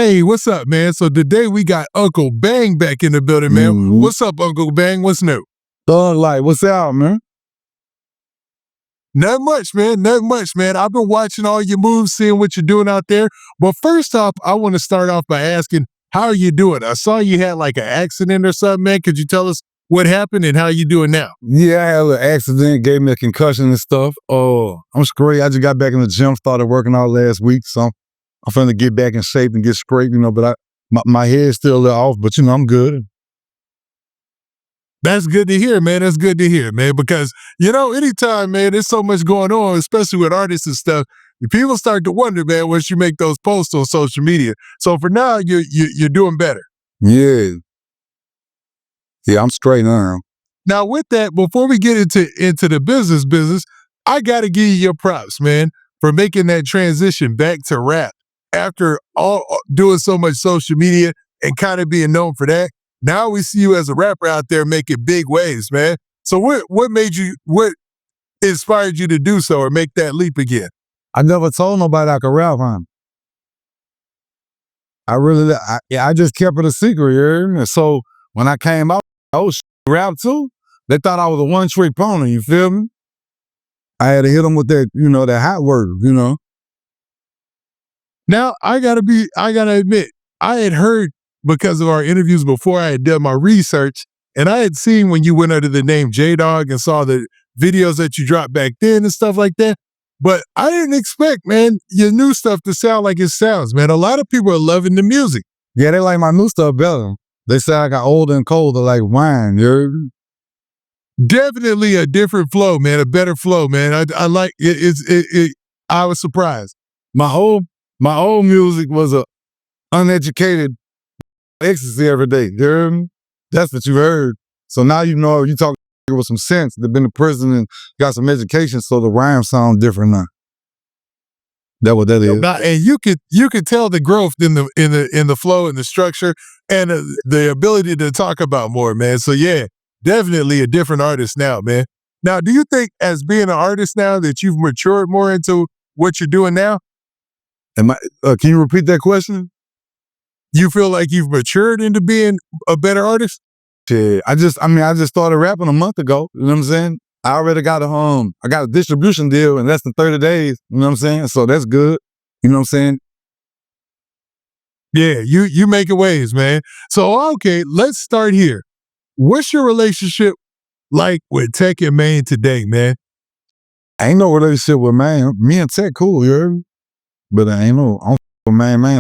Hey, what's up, man? So today we got Unkle Bang back in the building, man. What's up, Unkle Bang? What's new? Thug Life, what's out, man? Not much, man. Not much, man. I've been watching all your moves, seeing what you're doing out there. But first off, I want to start off by asking, how are you doing? I saw you had like an accident or something, man. Could you tell us what happened and how you doing now? Yeah, I had an accident, gave me a concussion and stuff. I'm straight. I just got back in the gym, started working out last week, so I'm finna get back in shape and get straight, but my head's still a little off, but I'm good. That's good to hear, man. That's good to hear, man, because, anytime, man, there's so much going on, especially with artists and stuff, people start to wonder, man, once you make those posts on social media. So for now, you're doing better. Yeah. Yeah, I'm straight now. Now, with that, before we get into the business, I got to give you your props, man, for making that transition back to rap after all doing so much social media and kind of being known for that. Now we see you as a rapper out there making big waves, man. So what inspired you to do so or make that leap again? I never told nobody I could rap, huh? I just kept it a secret, yeah. So when I came out, rap too. They thought I was a one-trick pony, you feel me? I had to hit them with that, that hot word, Now, I gotta admit, I had heard because of our interviews before, I had done my research, and I had seen when you went under the name J-Dog and saw the videos that you dropped back then and stuff like that. But I didn't expect, man, your new stuff to sound like it sounds, man. A lot of people are loving the music. Yeah, they like my new stuff better. They say I got older and colder like wine, Definitely a different flow, man, a better flow, man. I like it. I was surprised. My old music was a uneducated ecstasy every day. That's what you heard. So now you talk with some sense. They've been to prison and got some education, so the rhymes sound different now. That's what that is. And you could tell the growth in the flow and the structure and the ability to talk about more, man. So yeah, definitely a different artist now, man. Now, do you think as being an artist now that you've matured more into what you're doing now? Can you repeat that question? You feel like you've matured into being a better artist? Yeah, I just started rapping a month ago. You know what I'm saying? I already got a distribution deal in less than 30 days. You know what I'm saying? So that's good. You know what I'm saying? Yeah, you making waves, man. So okay, let's start here. What's your relationship like with TEC and Maine today, man? Ain't no relationship with Maine. Me and TEC cool, you heard me? But I ain't no with Maine.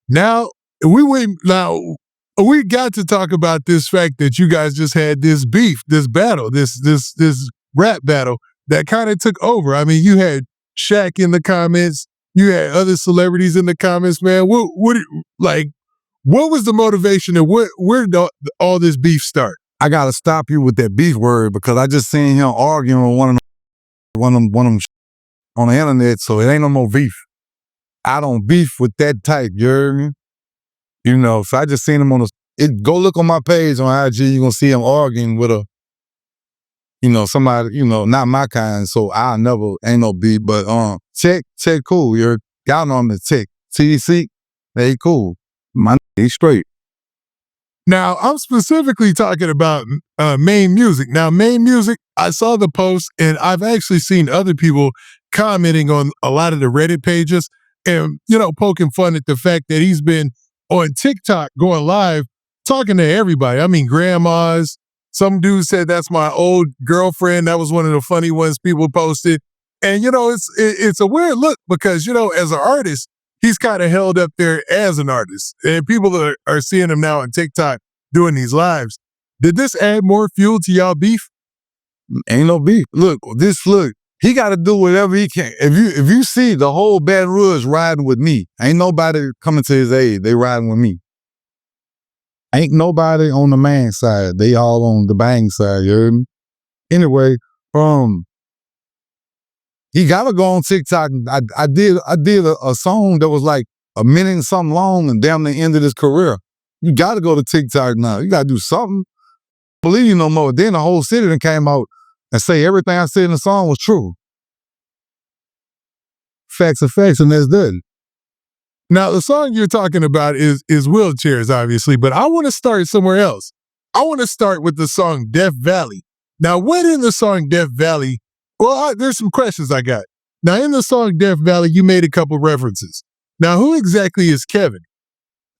Now we got to talk about this fact that you guys just had this beef, this battle, this rap battle that kind of took over. I mean, you had Shaq in the comments, you had other celebrities in the comments, man. What was the motivation and where did all this beef start? I gotta stop you with that beef word because I just seen him arguing with one of them on the internet, so it ain't no more beef. I don't beef with that type, you heard me? So I just seen him go look on my page on IG, you're gonna see him arguing with somebody, not my kind, so ain't no beef, but TEC cool, y'all know him as TEC. TEC, they cool. He's straight. Now, I'm specifically talking about Maine Music. Now, Maine Music, I saw the post, and I've actually seen other people commenting on a lot of the Reddit pages and, poking fun at the fact that he's been on TikTok going live, talking to everybody. I mean, grandmas. Some dude said, that's my old girlfriend. That was one of the funny ones people posted. And, it's a weird look because, as an artist, he's kind of held up there as an artist. And people are seeing him now on TikTok doing these lives. Did this add more fuel to y'all beef? Ain't no beef. Look, he got to do whatever he can. If you see the whole Baton Rouge riding with me, ain't nobody coming to his aid. They riding with me. Ain't nobody on the man side. They all on the bang side, you heard me? Anyway, he gotta go on TikTok. I did a song that was like a minute and something long and damn the end of his career. You gotta go to TikTok now. You gotta do something. Believe you no more. Then the whole city then came out and say everything I said in the song was true. Facts are facts, and that's good. Now, the song you're talking about is Wheelchairs, obviously, but I want to start somewhere else. I want to start with the song Death Valley. Now, what in the song Death Valley? Well, there's some questions I got. Now, in the song Death Valley, you made a couple references. Now, who exactly is Kevin?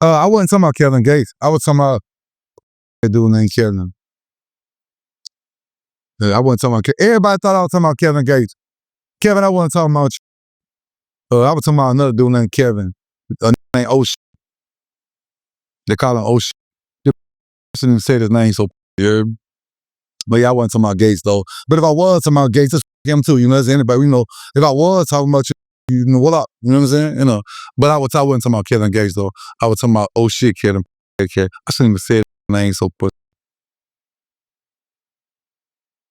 I wasn't talking about Kevin Gates. I was talking about a dude named Kevin. I wasn't talking about everybody thought I was talking about Kevin Gates. Kevin, I wasn't talking about you. I was talking about another dude named Kevin. A named Osh. They call him Osh. The person didn't say his name, so yeah. But yeah, I wasn't talking about Gates though. But if I was talking about Gates, just him too. You know, as anybody, you know, if I was talking about you know what up? You know what I'm saying? You know. But I wasn't talking about Kevin Gates though. I was talking about oh shit, Kevin. I shouldn't even say his name, so but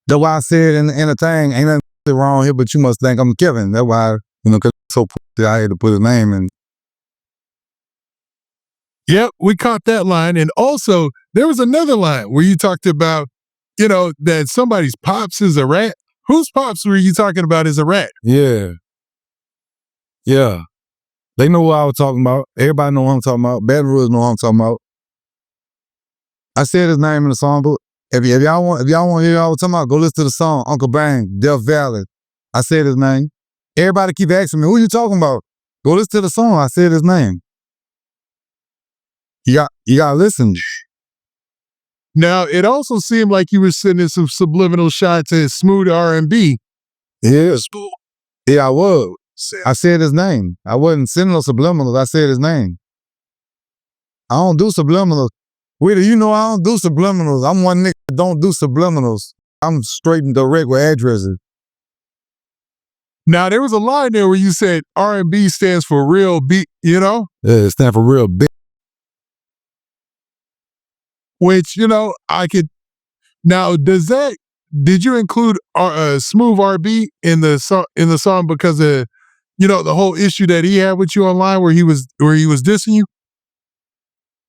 that's why I said in the thing, ain't nothing wrong here, but you must think I'm Kevin. That's why, you know, because so I had to put his name in. Yep, we caught that line. And also, there was another line where you talked about, you know, that somebody's pops is a rat. Whose pops were you talking about as a rat? Yeah. Yeah. They know what I was talking about. Everybody know what I'm talking about. Baton Rouge know what I'm talking about. I said his name in the song book. If y'all want to hear what I was talking about, go listen to the song, Unkle Bang, Death Valley. I said his name. Everybody keep asking me, who you talking about? Go listen to the song. I said his name. You got to listen. Now, it also seemed like you were sending some subliminal shots at smooth R&B. Yeah, I was. I said his name. I wasn't sending no subliminals. I said his name. I don't do subliminals. Wait, you know I don't do subliminals. I'm one nigga that don't do subliminals. I'm straight and direct with addresses. Now, there was a line there where you said R&B stands for real beat, you know? Yeah, it stands for real big. Which, you know, I could. Now, did you include Smooth RB in the song because of, you know, the whole issue that he had with you online where he was dissing you?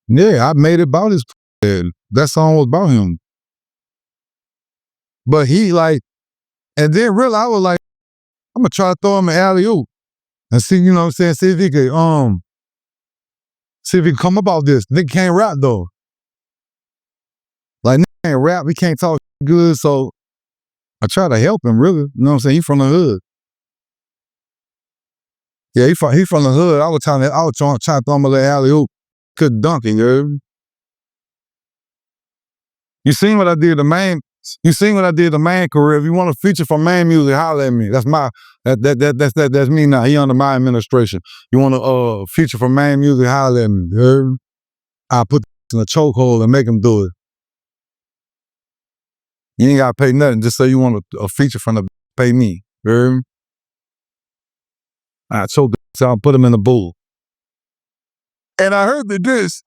Yeah, I made it about his. That song was about him. But he like, and then really I was like, I'm gonna try to throw him an alley-oop and see, you know what I'm saying, see if he could come about this. Nigga can't rap though. Like, nigga can't rap, he can't talk good, so I try to help him really. You know what I'm saying? He from the hood. Yeah, he from the hood. I was trying to throw him a little alley-oop. Couldn't dunk it, you heard me? You seen what I did the Maine career. If you want to feature for Maine Music, holler at me. That's me now. He under my administration. You want to feature for Maine Music, holler at me. You heard me? I'll put in a chokehold and make him do it. You ain't gotta pay nothing. Just say you want a feature from the pay me. You heard me? I choke the I'll put him in the bull. And I heard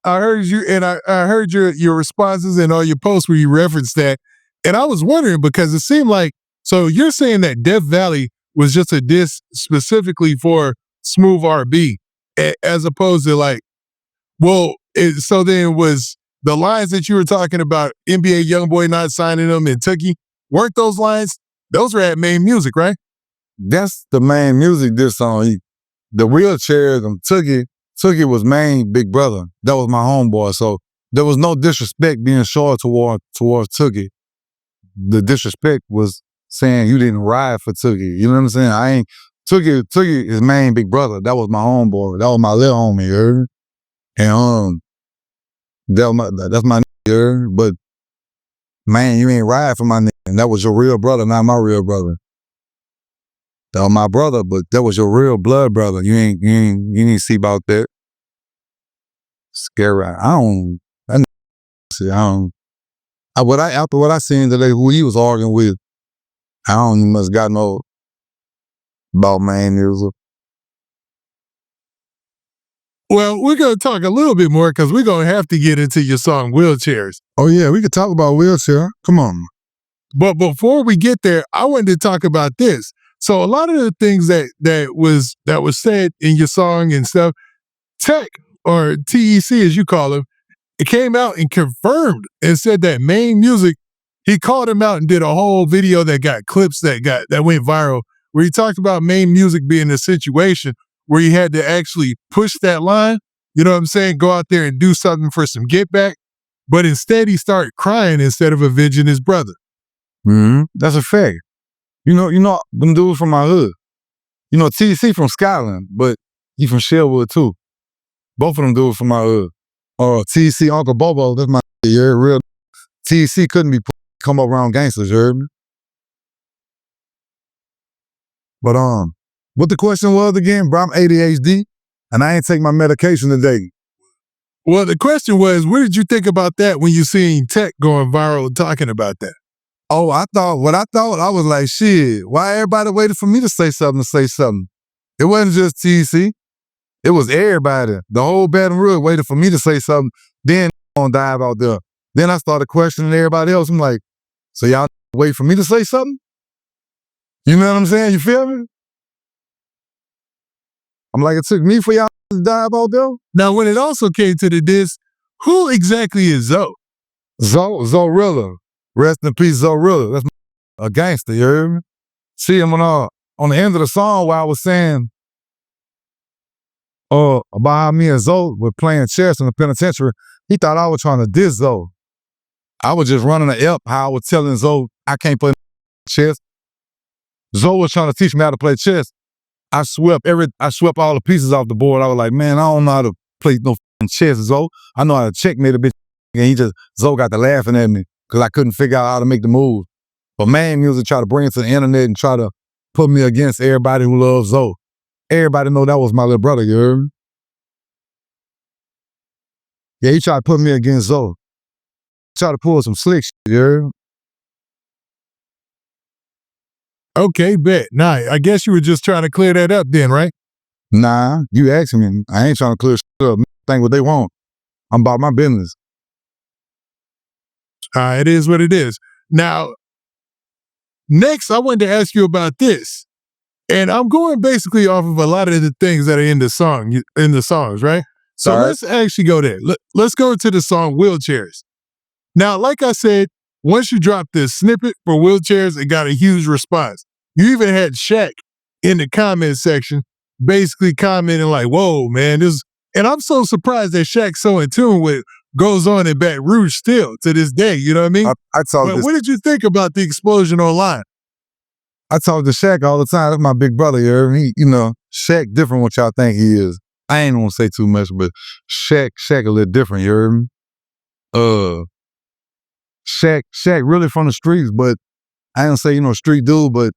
I heard you, and I heard your responses and all your posts where you referenced that. And I was wondering because it seemed like, so you're saying that Death Valley was just a diss specifically for Smooth RB, as opposed to like, well, so then was the lines that you were talking about, NBA YoungBoy not signing them and Tookie, weren't those lines? Those were at Maine Music, right? That's the Maine Music diss song. The Wheelchairs and Tookie was Maine big brother. That was my homeboy. So there was no disrespect being shown towards Tookie. The disrespect was saying you didn't ride for Tookie. You know what I'm saying? Tookie is Maine big brother. That was my homeboy. That was my little homie, you heard? And that's my nigga, you heard? But man, you ain't ride for my nigga. And that was your real brother, not my real brother. That was my brother, but that was your real blood brother. You ain't see about that. Scary. After what I seen today, who he was arguing with, I don't even must got no about Maine Music. Well, we're going to talk a little bit more because we're going to have to get into your song Wheelchairs. Oh yeah, we could talk about Wheelchair. Come on. But before we get there, I wanted to talk about this. So a lot of the things that was said in your song and stuff, TEC or TEC as you call him, it came out and confirmed and said that Maine Music, he called him out and did a whole video that got clips that went viral where he talked about Maine Music being in a situation where he had to actually push that line, you know what I'm saying, go out there and do something for some get back, but instead he started crying instead of avenging his brother. That's a fact. You know, them dudes from my hood. You know, TEC from Scotland, but he from Sherwood too. Both of them dudes from my hood. TEC, Uncle Bobo, that's my real. TEC couldn't be come up around gangsters, you heard me? But what the question was again, bro, I'm ADHD, and I ain't take my medication today. Well, the question was, what did you think about that when you seen Tech going viral and talking about that? Oh, I was like, shit, why everybody waited for me to say something? It wasn't just TEC. It was everybody. The whole Baton Rouge waited for me to say something. Then on dive out there. Then I started questioning everybody else. I'm like, so y'all wait for me to say something? You know what I'm saying? You feel me? I'm like, it took me for y'all to dive out there? Now, when it also came to the diss, who exactly is Zoe? Zorilla. Rest in peace, Zorilla. That's a gangster, you heard me? See him on the end of the song where I was saying about how me and Zoe were playing chess in the penitentiary, he thought I was trying to diss Zoe. I was just running the up how I was telling Zoe I can't play chess. Zoe was trying to teach me how to play chess. I swept all the pieces off the board. I was like, man, I don't know how to play no chess, Zoe. I know how to checkmate a bitch. And Zoe got to laughing at me because I couldn't figure out how to make the move. But Maine Musik tried to bring it to the internet and try to put me against everybody who loves Zoe. Everybody know that was my little brother, you heard me? Yeah, he tried to put me against Zoe. Tried to pull some slick shit, you heard me? Okay, bet. Nah, I guess you were just trying to clear that up then, right? Nah, you asked me. I ain't trying to clear shit up. Think what they want. I'm about my business. It is what it is. Now, next, I wanted to ask you about this. And I'm going basically off of a lot of the things that are in the songs, right? So let's actually go there. Let's go to the song Wheelchairs. Now, like I said, once you drop this snippet for Wheelchairs, it got a huge response. You even had Shaq in the comment section basically commenting like, whoa, man, this. And I'm so surprised that Shaq's so in tune with goes on in Baton Rouge still to this day, you know what I mean? What did you think about the explosion online? I talk to Shaq all the time. That's my big brother, you heard me? Shaq different what y'all think he is. I ain't gonna say too much, but Shaq a little different, you heard me? Shaq really from the streets, but I ain't say, street dude, but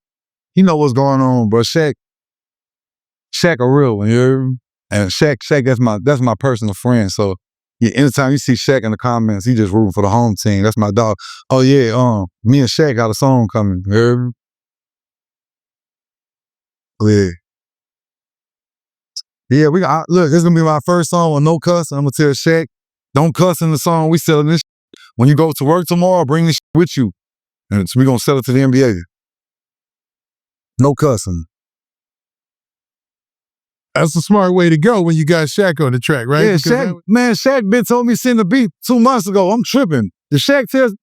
he know what's going on, bro. Shaq a real one, you heard me? And Shaq, that's my personal friend. So yeah, anytime you see Shaq in the comments, he just rooting for the home team. That's my dog. Oh yeah, me and Shaq got a song coming, you heard me? Yeah, look, this is gonna be my first song with no cuss. I'm gonna tell Shaq, don't cuss in the song. We selling this. When you go to work tomorrow, bring this with you. And we gonna sell it to the NBA. No cussing. That's a smart way to go when you got Shaq on the track, right? Yeah, Shaq been told me to send the beat 2 months ago. I'm tripping. The Shaq tells,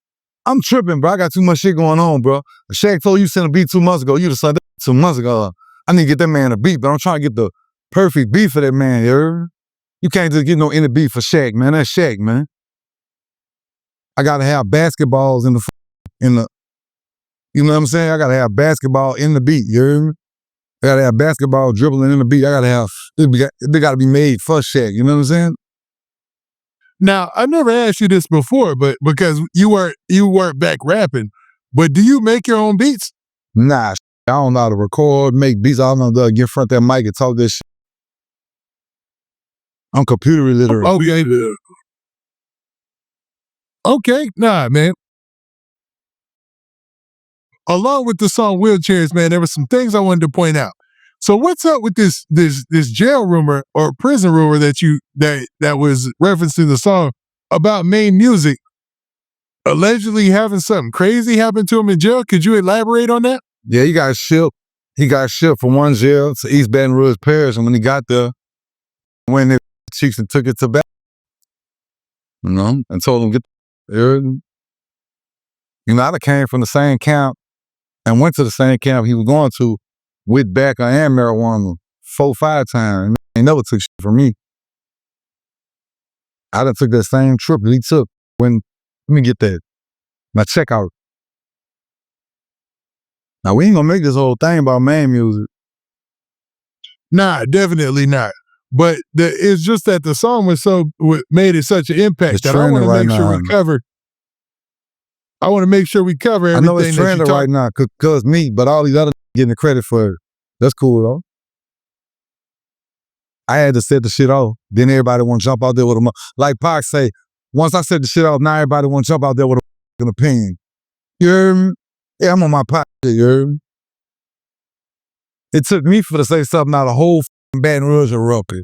I'm tripping, bro. I got too much shit going on, bro. The Shaq told you send a beat 2 months ago. You just sent it 2 months ago. I need to get that man a beat, but I'm trying to get the perfect beat for that man, you heard? You can't just get no any beat for Shaq, man. That's Shaq, man. I gotta have basketballs in the, you know what I'm saying? I gotta have basketball in the beat, you heard me? I gotta have basketball dribbling in the beat. They gotta be made for Shaq, you know what I'm saying? Now, I never asked you this before, but because you weren't back rapping, but do you make your own beats? Nah, I don't know how to record, make beats. I don't know how to get in front of that mic and talk this shit. I'm computer illiterate. Okay, nah, man. Along with the song Wheelchairs, man, there were some things I wanted to point out. So what's up with this jail rumor or prison rumor that was referenced in the song about Maine Musik allegedly having something crazy happen to him in jail? Could you elaborate on that? Yeah, he got shipped. He got shipped from one jail to East Baton Rouge Parish, and when he got there, when the cheeks and took it to back, and told him get there. I came from the same camp and went to the same camp he was going to with tobacco and marijuana 4, 5 times. He never took shit from me. I done took that same trip that he took when, let me get that, my checkout. Now, we ain't gonna make this whole thing about Maine music. Nah, definitely not. But it's just that the song made it such an impact It's that I want trending to right make sure now. we cover. I want to make sure we cover everything. I know it's trending right now, cause me, but all these other getting the credit for it. That's cool though. I had to set the shit off. Then everybody want to jump out there with a, like Pac say, once I set the shit off, now everybody want to jump out there with an opinion. You heard me? Yeah, I'm on my Pac shit, you heard me? It took me for to say something out of whole Baton Rouge erupted.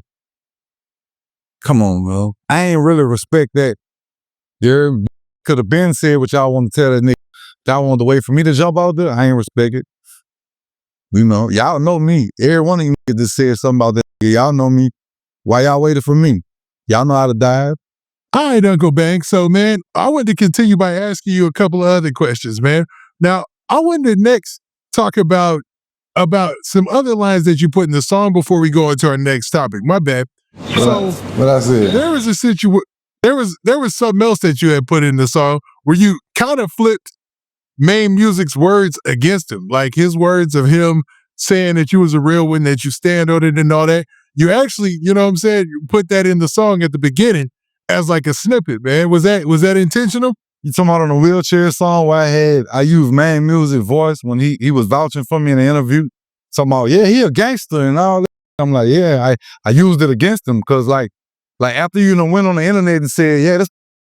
Come on, bro. I ain't really respect that. You heard me? Could have been said what y'all want to tell that nigga. Y'all wanted to wait for me to jump out there. I ain't respect it. You know, y'all know me. Every one of you niggas just said something about that. Y'all know me. Why y'all waited for me? Y'all know how to dive. All right, Unkle Bang. So, man, I wanted to continue by asking you a couple of other questions, man. Now, I wanted to next talk about some other lines that you put in the song before we go into our next topic. My bad. What I said? There was a situation. There was something else that you had put in the song where you kind of flipped Maine Music's words against him, like his words of him saying that you was a real one, that you stand on it and all that. You actually, you know what I'm saying, you put that in the song at the beginning as like a snippet, man. Was that intentional? You talking about on the wheelchair song where I used Maine Music voice when he was vouching for me in the interview? Talking about, yeah, he a gangster and all that. I'm like, yeah, I used it against him because like after you done went on the internet and said, yeah, this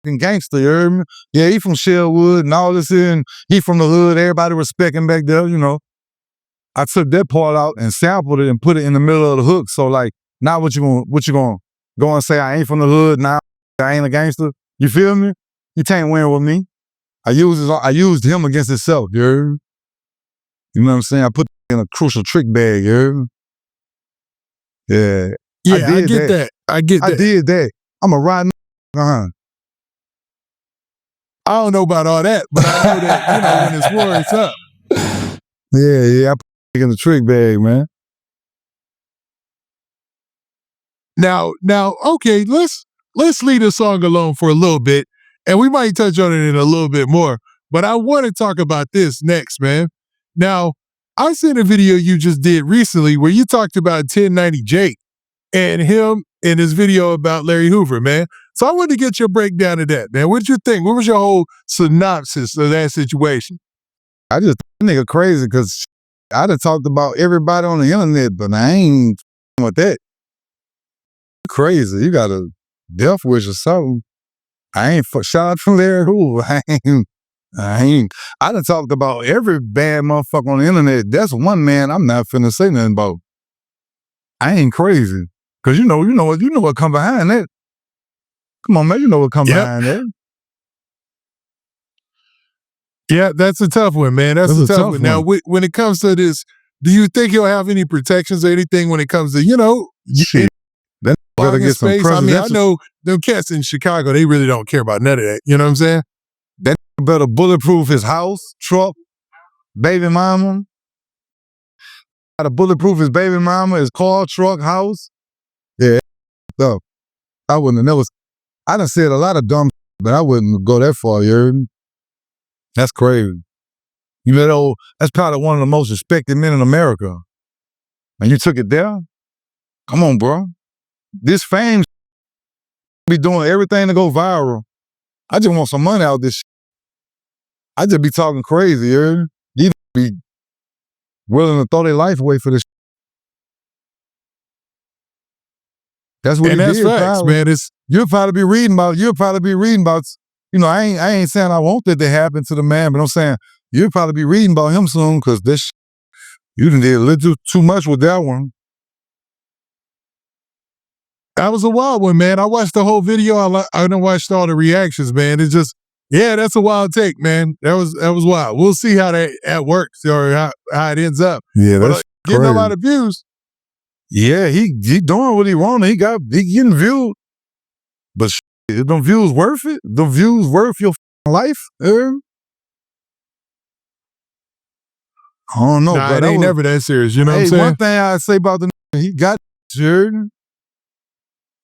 fucking gangster, you heard me? Yeah, he from Shellwood and all this here, and he from the hood, everybody respect him back there, you know. I took that part out and sampled it and put it in the middle of the hook. So like, now what you gonna go and say I ain't from the hood, now I ain't a gangster? You feel me? You can't win with me. I used him against himself, you heard me? You know what I'm saying? I put it in a crucial trick bag, you heard me? Yeah. Yeah, I get that. I did that. I'm a riding. I don't know about all that, but I know that, you know, when it's war, it's up. Yeah, I put it in the trick bag, man. Now, okay, let's leave the song alone for a little bit, and we might touch on it in a little bit more. But I want to talk about this next, man. Now, I seen a video you just did recently where you talked about 1090 Jake and him in his video about Larry Hoover, man. So I wanted to get your breakdown of that, man. What did you think? What was your whole synopsis of that situation? I just think nigga crazy because I done talked about everybody on the internet, but I ain't with that. Crazy. You got a death wish or something. I ain't shout out from Larry Hoover. I done talked about every bad motherfucker on the internet. That's one man I'm not finna say nothing about. I ain't crazy. Cause you know what come behind that. Come on, man, you know what come behind that. Yeah, that's a tough one, man. That's a tough one. Now, when it comes to this, do you think he'll have any protections or anything when it comes to, you know, shit? That better get some presidential. I mean, I know them cats in Chicago, they really don't care about none of that. You know what I'm saying? That better bulletproof his house, truck, baby mama. Gotta bulletproof his baby mama, his car, truck, house. Yeah, so I wouldn't have never. I done said a lot of dumb, but I wouldn't go that far. You heard me? That's crazy. You know, that's probably one of the most respected men in America, and you took it there. Come on, bro. This fame be doing everything to go viral. I just want some money out of this shit. I just be talking crazy, you heard me? You be willing to throw their life away for this shit. That's what and he that's did, facts, probably. man. You'll probably be reading about, you know, I ain't saying I want that to happen to the man, but I'm saying you'll probably be reading about him soon because this you done did a little too much with that one. That was a wild one, man. I watched the whole video. I done watched all the reactions, man. It's just, yeah, that's a wild take, man. That was wild. We'll see how that works or how it ends up. Yeah, that's getting a lot of views. Yeah, he doing what he wanted. He getting viewed. But is them views worth it? The views worth your life? I don't know, Nah, but it ain't never that serious. You know what I'm saying? One thing I say about the he got Jordan.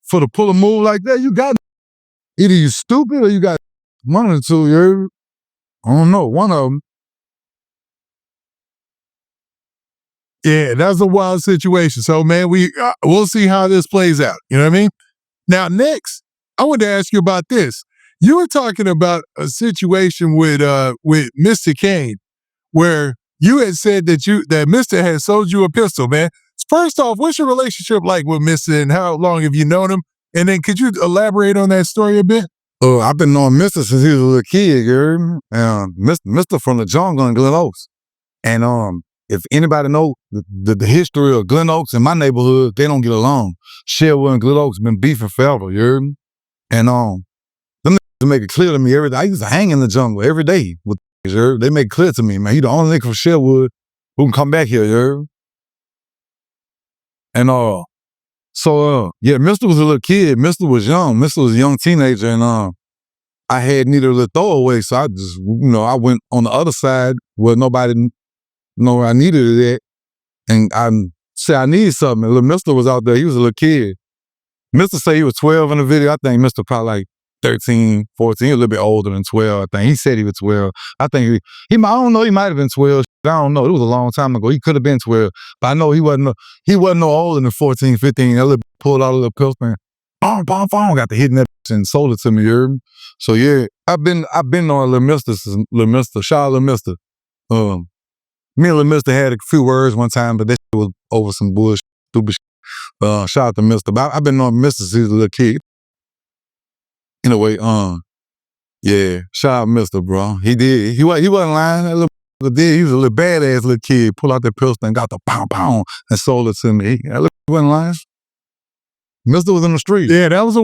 For to pull a move like that, you got either you stupid or you got one of the two, you heard me? I don't know, one of them. Yeah, that's a wild situation. So, man, we'll see how this plays out. You know what I mean? Now, next, I want to ask you about this. You were talking about a situation with Mista Cain, where you had said that Mista had sold you a pistol, man. First off, what's your relationship like with Mista, and how long have you known him? And then could you elaborate on that story a bit? I've been knowing Mista since he was a little kid, you heard me? Mista from the jungle in Glen Oaks. And if anybody know the history of Glen Oaks in my neighborhood, they don't get along. Sherwood and Glen Oaks been beefing forever, you heard me? And them niggas make it clear to me every day. I used to hang in the jungle every day with you heard? They make it clear to me, man, you the only nigga from Sherwood who can come back here, you heard? And yeah, Mista was a little kid. Mista was young. Mista was a young teenager, and I had needed a little throwaway, so I just, I went on the other side where nobody know I needed it at, and I said I need something. And little Mista was out there. He was a little kid. Mista said he was 12 in the video. I think Mista probably like 13, 14. He was a little bit older than 12, I think. He said he was 12. I think I don't know, he might have been 12. I don't know. It was a long time ago. He could have been 12. But I know he wasn't no older than 14, 15. That little pulled out a little pistol and got the hitting that and sold it to me, you heard me? So yeah, I've been on Lil Mista since Lil Mista. Shout out Lil Mista. Me and Lil Mista had a few words one time, but that shit was over some bullshit, stupid shit. Shout out to Mista. But I've been on Mista since he was a little kid. Anyway, yeah, shout out Mista, bro. He did. He wasn't lying. That little did. He was a little badass little kid. Pulled out that pistol and got the pound and sold it to me. That little wasn't lying. Mista was in the street. Yeah, that was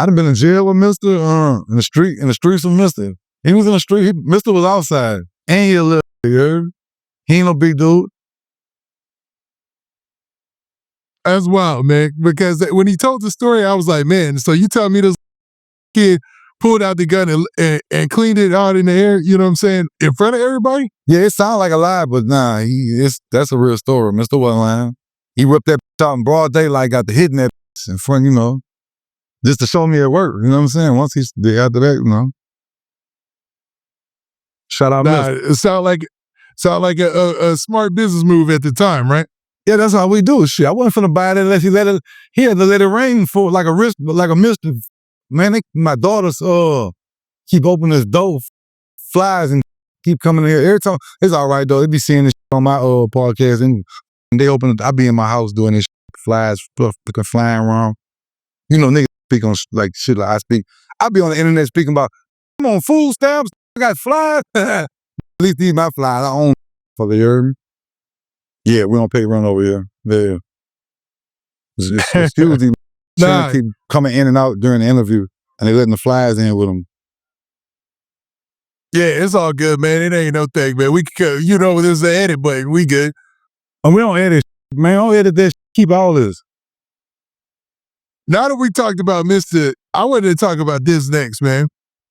I'd have been in jail with Mista, in the streets with Mista. He was in the street. Mista was outside. And he a little, you heard? He ain't no big dude. That's wild, man. Because when he told the story, I was like, man, so you tell me this kid pulled out the gun and cleaned it out in the air, you know what I'm saying, in front of everybody? Yeah, it sounds like a lie, but nah, that's a real story. Mista wasn't lying. He ripped that out in broad daylight, got the hitting that in front, just to show me at work, you know what I'm saying? Once he did after that, Shout out Mista. It sound like a smart business move at the time, right? Yeah, that's how we do it. Shit, I wasn't finna buy it unless he had to let it rain for like a Mista. Man, my daughters keep opening this door, flies and keep coming in here. Every time, it's all right though. They be seeing this shit on my podcast and they open it. I be in my house doing this shit, flies, flying around. Niggas speak on like shit like I speak. I be on the internet speaking about, I'm on food stamps, I got flies. At least these my flies, I own for the year. Yeah, we don't pay rent over here. Yeah. Excuse me. Nah. Keep coming in and out during the interview, and they letting the flies in with them. Yeah, it's all good, man. It ain't no thing, man. We could, there's an edit button. We good. And we don't edit, man. Don't edit this. Keep all this. Now that we talked about Mista, I wanted to talk about this next, man.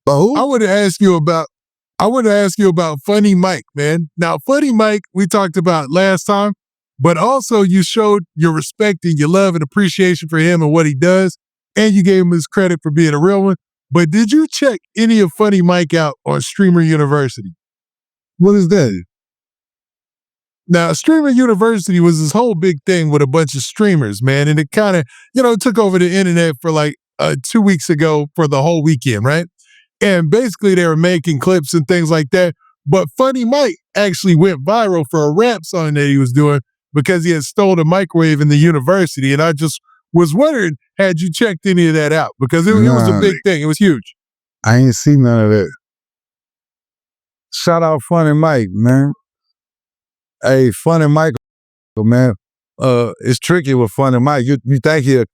Who? I want to ask you about Funny Mike, man. Now, Funny Mike, we talked about last time, but also you showed your respect and your love and appreciation for him and what he does, and you gave him his credit for being a real one. But did you check any of Funny Mike out on Streamer University? What is that? Now, Streamer University was this whole big thing with a bunch of streamers, man, and it kind of, took over the internet for like 2 weeks ago for the whole weekend, right? And basically they were making clips and things like that. But Funny Mike actually went viral for a rap song that he was doing because he had stolen a microwave in the university. And I just was wondering, had you checked any of that out? Because it was a big thing. It was huge. I ain't seen none of that. Shout out Funny Mike, man. Hey, Funny Mike, man. It's tricky with Funny Mike. You think he a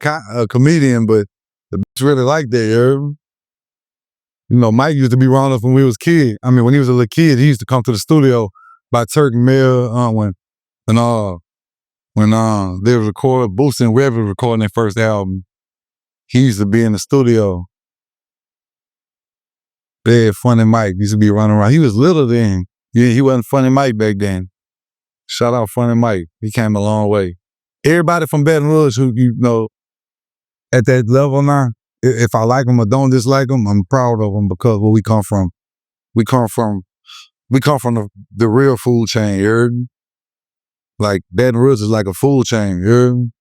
comedian, but the bitch really like that, you heard me? Mike used to be around us when we was kids. I mean, when he was a little kid, he used to come to the studio by Turk and Mill when they were recording, Boosie and Webb was recording their first album. He used to be in the studio. Yeah, Funny Mike used to be running around. He was little then. Yeah, he wasn't Funny Mike back then. Shout out Funny Mike. He came a long way. Everybody from Baton Rouge who, you know, at that level now, if I like them or don't dislike them, I'm proud of them because where we come from. We come from the real food chain, you heard me? Like Baton Rouge is like a food chain, you heard me?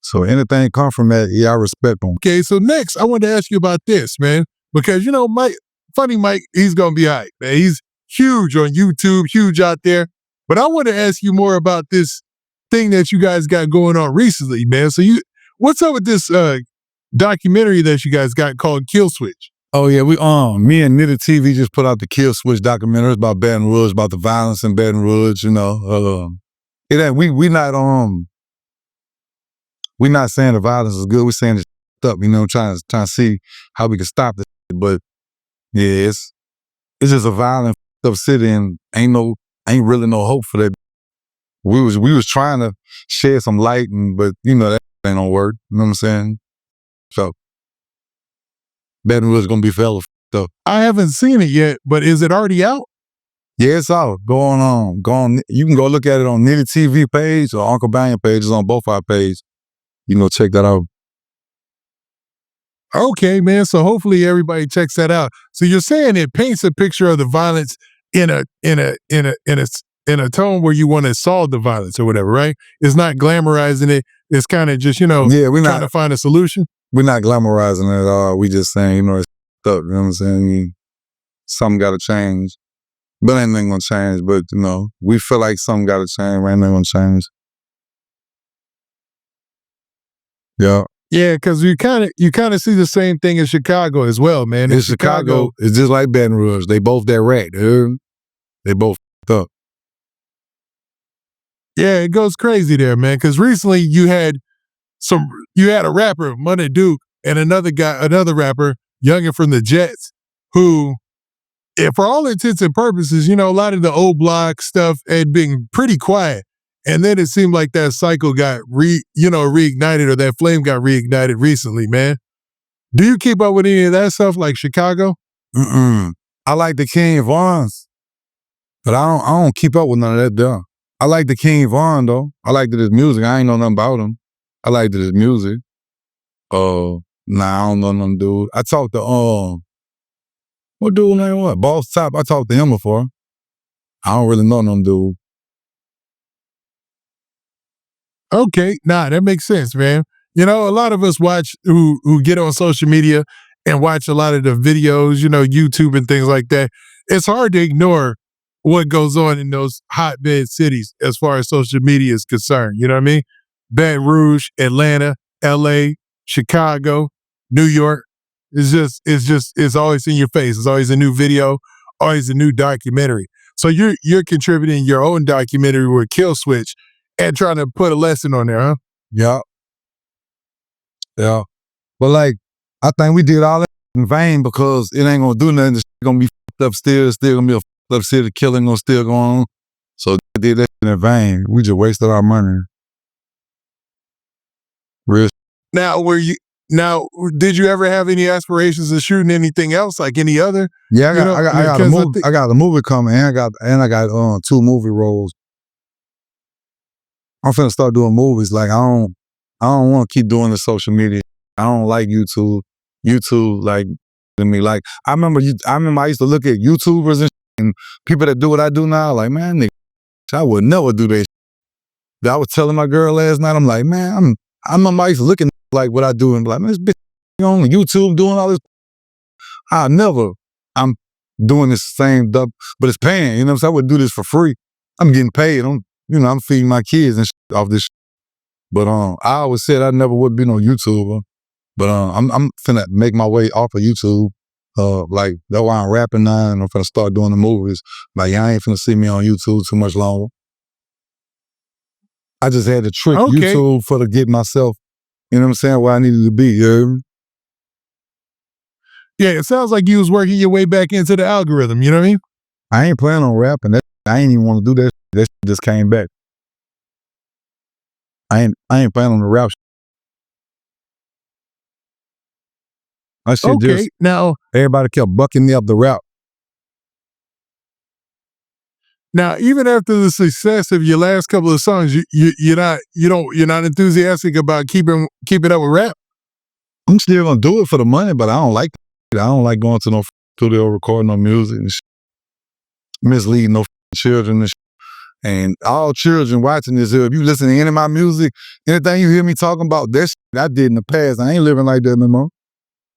So anything come from that, yeah, I respect them. Okay, so next I wanted to ask you about this, man, because you know, Funny Mike, he's gonna be all right, man. He's huge on YouTube, huge out there. But I want to ask you more about this thing that you guys got going on recently, man. So what's up with this documentary that you guys got called Kill Switch? Oh yeah, me and Nitty TV just put out the Kill Switch documentary. It's about Baton Rouge, about the violence in Baton Rouge. You know, it ain't we not saying the violence is good. We're saying it's up. You know, trying to see how we can stop it. But yeah, it's just a violent up city, and ain't really no hope for that. We was trying to shed some light, but you know that ain't gonna work. You know what I'm saying? So Baton Rouge is gonna be fella up. I haven't seen it yet, but is it already out? Yeah, it's out. Go on. You can go look at it on Nitty TV page or Unkle Bang page. It's on both our pages. You know, check that out. Okay, man. So hopefully everybody checks that out. So you're saying it paints a picture of the violence in a tone where you want to solve the violence or whatever, right? It's not glamorizing it. It's kind of just, we're trying to find a solution. We're not glamorizing it at all. We just saying, you know, it's up. You know what I'm saying? Something got to change. But ain't nothing gonna change. But, you know, we feel like something got to change. Ain't nothing gonna change. Yeah. Yeah, because you kind of see the same thing in Chicago as well, man. In Chicago, it's just like Baton Rouge. They both that rat, dude. They both up. Yeah, it goes crazy there, man. Because recently you had a rapper, Money Duke, and another rapper, Youngin from the Jets, who, for all intents and purposes, a lot of the old block stuff had been pretty quiet. And then it seemed like that cycle got reignited, or that flame got reignited recently, man. Do you keep up with any of that stuff like Chicago? I like the King Vons, but I don't keep up with none of that though. I like the King Von though. I like his music. I ain't know nothing about him. I liked his music. Nah, I don't know them dude. I talked to what dude name what? Boss Top. I talked to him before. I don't really know them dude. Okay, that makes sense, man. A lot of us who get on social media and watch a lot of the videos, YouTube and things like that. It's hard to ignore what goes on in those hotbed cities as far as social media is concerned. You know what I mean? Baton Rouge, Atlanta, LA, Chicago, New York. It's always in your face. It's always a new video, always a new documentary. So you're contributing your own documentary with Kill Switch and trying to put a lesson on there, huh? Yeah. Yeah. But like, I think we did all that in vain because it ain't gonna do nothing. It's gonna be fucked up still gonna be a fucked up city, killing gonna still go on. So we did that in vain. We just wasted our money. Real. Now, did you ever have any aspirations of shooting anything else, like any other? Yeah, I got a movie coming, and I got 2 movie roles. I'm finna start doing movies. Like I don't want to keep doing the social media. I don't like YouTube. YouTube, like, to me, like I remember I used to look at YouTubers and people that do what I do now. Like, man, nigga, I would never do that. I was telling my girl last night. I'm like, man, I used to look at like what I do and be like, man, this bitch on YouTube doing all this. I'm doing this same stuff, but it's paying. You know what I'm saying? I would do this for free. I'm getting paid. I'm feeding my kids and shit off this shit. But I always said I never would be no YouTuber. But I'm finna make my way off of YouTube. Like that's why I'm rapping now, and I'm finna start doing the movies. Like y'all ain't finna see me on YouTube too much longer. I just had to trick YouTube to get myself, you know what I'm saying, where I needed to be. You hear me? Yeah, it sounds like you was working your way back into the algorithm. You know what I mean? I ain't planning on rapping. I ain't even want to do that. That just came back. I ain't planning on the rap. I shit just now everybody kept bucking me up the rap. Now, even after the success of your last couple of songs, you're not enthusiastic about keeping up with rap. I'm still gonna do it for the money, but I don't like it. I don't like going to no studio recording no music and misleading no children and and all children watching this here. If you listen to any of my music, anything you hear me talking about, that I did in the past, I ain't living like that no more.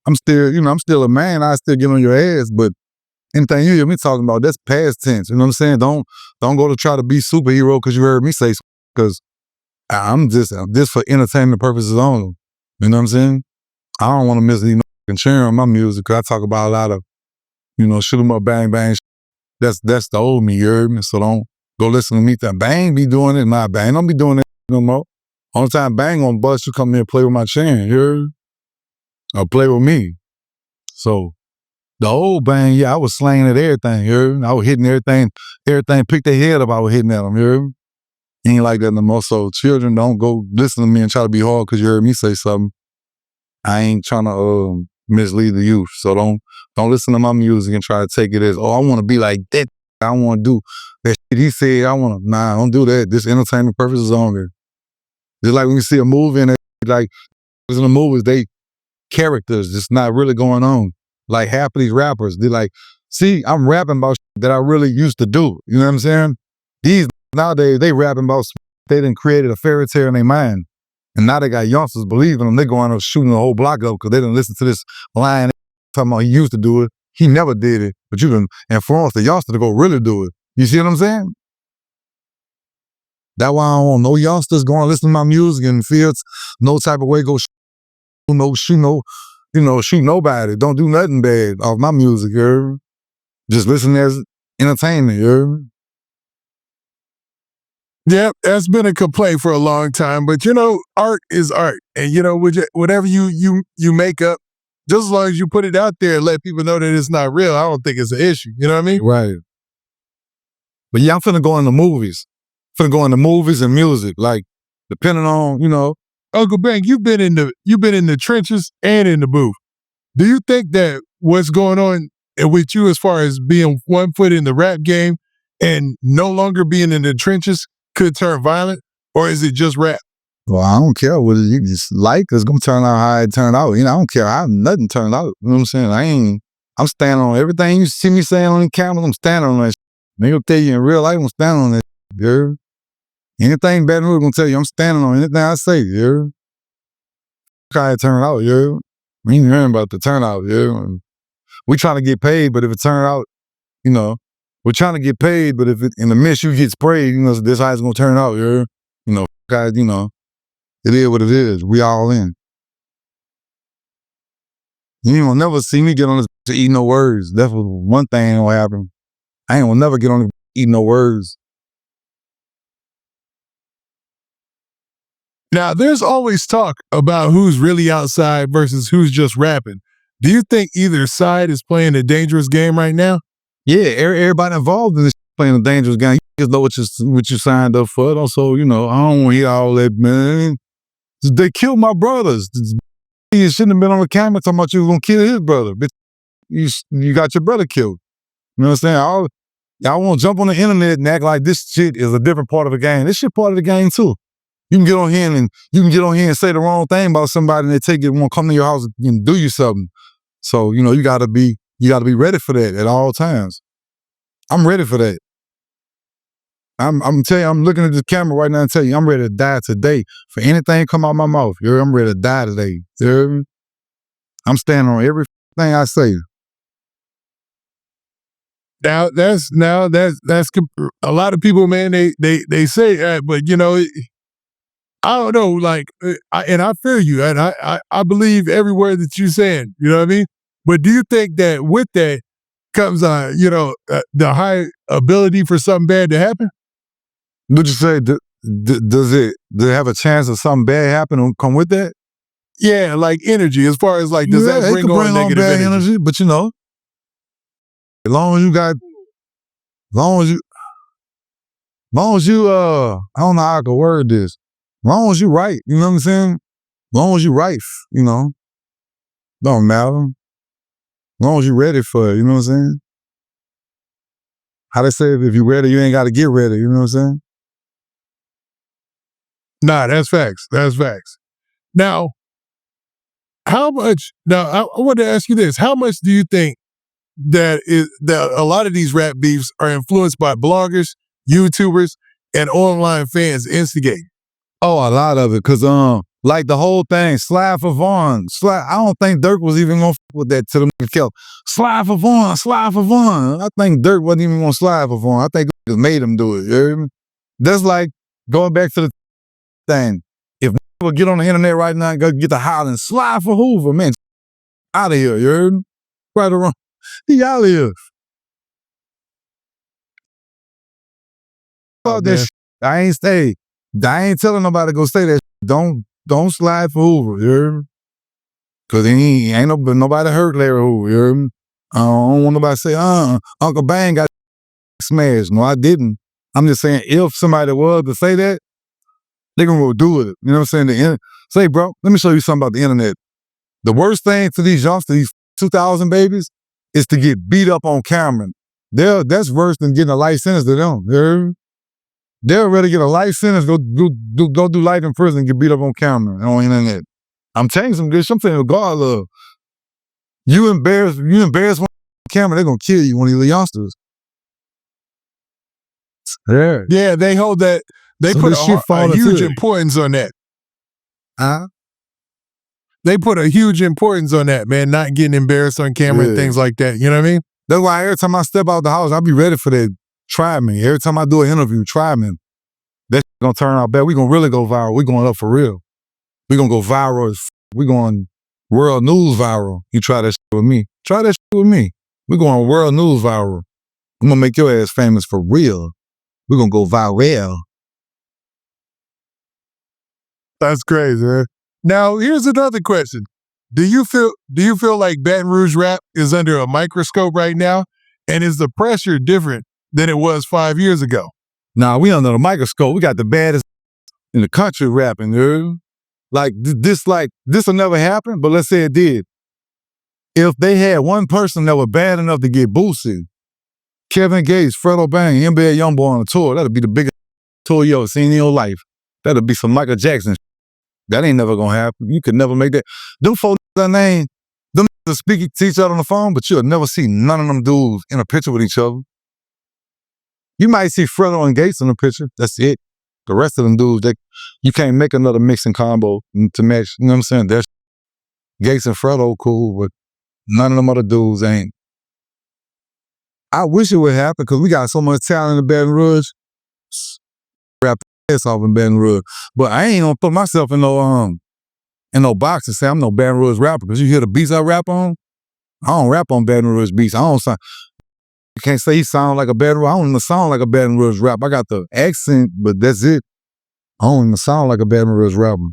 I'm still a man. I still get on your ass, but anything you hear me talking about, that's past tense. You know what I'm saying? Don't go to try to be superhero because you heard me say, because I'm just for entertainment purposes only. You know what I'm saying? I don't want to mislead no sharing on my music because I talk about a lot of, shoot 'em up, bang, bang. That's the old me, you heard me? So don't go listen to me. That Bang be doing it. Nah, Bang don't be doing it no more. Only time Bang on bus, you come here and play with my chain, you heard? Or play with me. So the old Bang, yeah, I was slanging at everything, you heard? I was hitting everything picked their head up, I was hitting at them, you heard? Ain't like that no more. So children, don't go listen to me and try to be hard because you heard me say something. I ain't trying to mislead the youth. So don't listen to my music and try to take it as, I want to be like that. I want to do that shit he said. Nah, don't do that. This entertainment purposes only. Just like when you see a movie and like in the movies, they characters, it's not really going on. Like half of these rappers, they're like, see, I'm rapping about shit that I really used to do. You know what I'm saying? These nowadays, they rapping about they done created a fairy tale in their mind. And now they got youngsters believing them. They going up shooting the whole block up because they didn't listen to this line talking about he used to do it. He never did it. But you done influenced the youngster to go really do it. You see what I'm saying? That's why I don't want no youngsters going to listen to my music in fields, no type of way go shoot nobody. Don't do nothing bad off my music, you heard? Just listen as entertainment, you heard? Yeah, that's been a complaint for a long time, but art is art. And whatever you make up, just as long as you put it out there and let people know that it's not real, I don't think it's an issue. You know what I mean? Right. But yeah, I'm finna go into movies. And music. Like, depending on, Unkle Bang, you've been in the trenches and in the booth. Do you think that what's going on with you as far as being 1 foot in the rap game and no longer being in the trenches could turn violent, or is it just rap? Well, I don't care what you just like. It's gonna turn out how it turned out. I don't care how nothing turned out. You know what I'm saying? I'm standing on everything you see me saying on the camera. I'm standing on that shit. They gonna tell you in real life, I'm standing on that shit, you heard? Anything Baton Rouge gonna tell you, I'm standing on anything I say, you heard? How it turned out, you heard? We ain't hearing about the turnout, you heard? We trying to get paid, but if it turned out, we're trying to get paid, but if in the midst you get sprayed, this how it's gonna turn out, you heard? Guys, it is what it is. We all in. You ain't gonna never see me get on this to eat no words. That's one thing that will happen. I ain't gonna never get on this eat no words. Now, there's always talk about who's really outside versus who's just rapping. Do you think either side is playing a dangerous game right now? Yeah, everybody involved in this playing a dangerous game. You just know what you signed up for. Also, I don't want to hear all that, man. They killed my brothers. You shouldn't have been on the camera talking about you were gonna kill his brother. Bitch, you got your brother killed. You know what I'm saying? Y'all want to jump on the internet and act like this shit is a different part of the game. This shit part of the game too. You can get on here and say the wrong thing about somebody and they take it and want to come to your house and do you something. So, you gotta be ready for that at all times. I'm ready for that. I'm telling you, I'm looking at the camera right now and tell you, I'm ready to die today for anything come out my mouth. I'm ready to die today. I'm standing on everything I say. Now that's a lot of people, man. They say that, but I don't know. Like, I feel you, and I believe every word that you're saying. You know what I mean? But do you think that with that comes, the high ability for something bad to happen? Would you say does it have a chance of something bad happen and come with that? Yeah, like energy. As far as like, does that bring on negative bad energy? But as long as you I don't know how I can word this. As long as you right, you know what I'm saying? As long as you right, don't matter. As long as you ready for it, you know what I'm saying? how they say, if you ready, you ain't got to get ready. You know what I'm saying? Nah, that's facts. That's facts. Now, how much? Now, I want to ask you this: how much do you think that a lot of these rap beefs are influenced by bloggers, YouTubers, and online fans instigating? Oh, a lot of it, cause like the whole thing, slide for Vaughn. Slide. I don't think Durk was even gonna f with that to the kill. Slide for Vaughn. Slide for Vaughn. I think Durk wasn't even gonna slide for Vaughn. I think just made him do it. You hear me? That's like going back to the thing. If we get on the internet right now and go get the hollering, slide for Hoover, man, out of here. You heard me? Right or wrong? He out of here. Oh, That shit. I ain't stay. I ain't telling nobody to go say that. Don't slide for Hoover. You heard me? Cause he ain't nobody hurt Larry Hoover. You heard me? I don't want nobody to say, Unkle Bang got smashed. No, I didn't. I'm just saying, if somebody was to say that, they gonna go do with it. You know what I'm saying? Say, bro, let me show you something about the internet. The worst thing to these youngsters, these 2000 babies, is to get beat up on camera. That's worse than getting a life sentence to them. You heard me? They'll rather get a life sentence, go do life in prison, and get beat up on camera and on the internet. I'm telling you some good shit. I'm saying, regardless of you embarrass one on camera, they're gonna kill you, one of these youngsters. Yeah, they hold that. They So put this shit a fall huge into it. importance on that. Huh? They put a huge importance on that, man. Not getting embarrassed on camera and Yeah. things like that. You know what I mean? That's why every time I step out the house, I be ready for that. Try me. Every time I do an interview, try me. That's gonna turn out bad. We gonna really go viral. We going up for real. We gonna go viral. We going world news viral. You try that shit with me. Try that shit with me. We going world news viral. I'm gonna make your ass famous for real. We gonna go viral. That's crazy, man. Now, here's another question. Do you feel like Baton Rouge rap is under a microscope right now? And is the pressure different than it was 5 years ago? Nah, we under the microscope. We got the baddest in the country rapping, dude. Like this will never happen, but let's say it did. If they had one person that was bad enough to get boosted, Kevin Gates, Fredo Bang, NBA YoungBoy on a tour, that'd be the biggest tour you ever seen in your life. That'd be some Michael Jackson. That ain't never gonna happen. You could never make that. Them folks that name, them speak to each other on the phone, but you'll never see none of them dudes in a picture with each other. You might see Fredo and Gates in the picture. That's it. The rest of them dudes, you can't make another mixing combo to match. You know what I'm saying? That's Gates and Fredo cool, but none of them other dudes ain't. I wish it would happen because we got so much talent in Baton Rouge. Rap ass off in Baton Rouge. But I ain't gonna put myself in no box and say I'm no Baton Rouge rapper. Because you hear the beats I rap on, I don't rap on Baton Rouge beats. I don't sound. You can't say he sound like a Baton Rouge. I don't even sound like a Baton Rouge rap. I got the accent, but that's it. I don't even sound like a Baton Rouge rapper.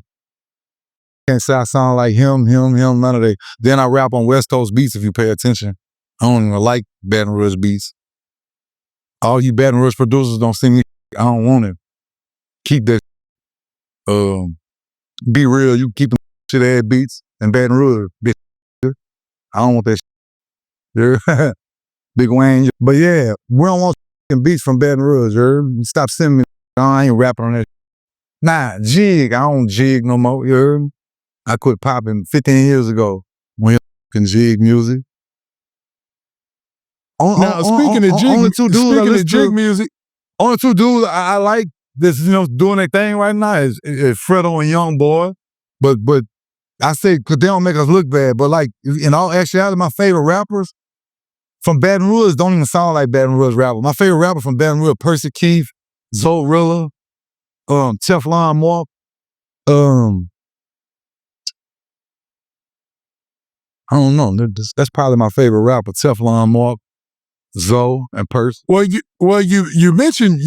Can't say I sound like him, none of that. Then I rap on West Coast beats if you pay attention. I don't even like Baton Rouge beats. All you Baton Rouge producers don't see me. I don't want it. Keep that. Be real. You keep them shit ass beats and Baton Rouge. Bitch. I don't want that shit. Big Wayne. But yeah, we don't want beats from Baton Rouge. You stop sending me. I ain't rapping on that. Nah, jig. I don't jig no more. You heard me? I quit popping 15 years ago when you can jig music. Now, speaking of jig music, only two dudes I like this, doing their thing right now is Fredo and YoungBoy. But I say, because they don't make us look bad, but like, in all actuality, my favorite rappers from Baton Rouge don't even sound like Baton Rouge rappers. My favorite rapper from Baton Rouge, Percy Keith, Zorilla, Teflon Mark, I don't know. That's probably my favorite rapper, Teflon Mark, Zoe, and Percy. Well, you mentioned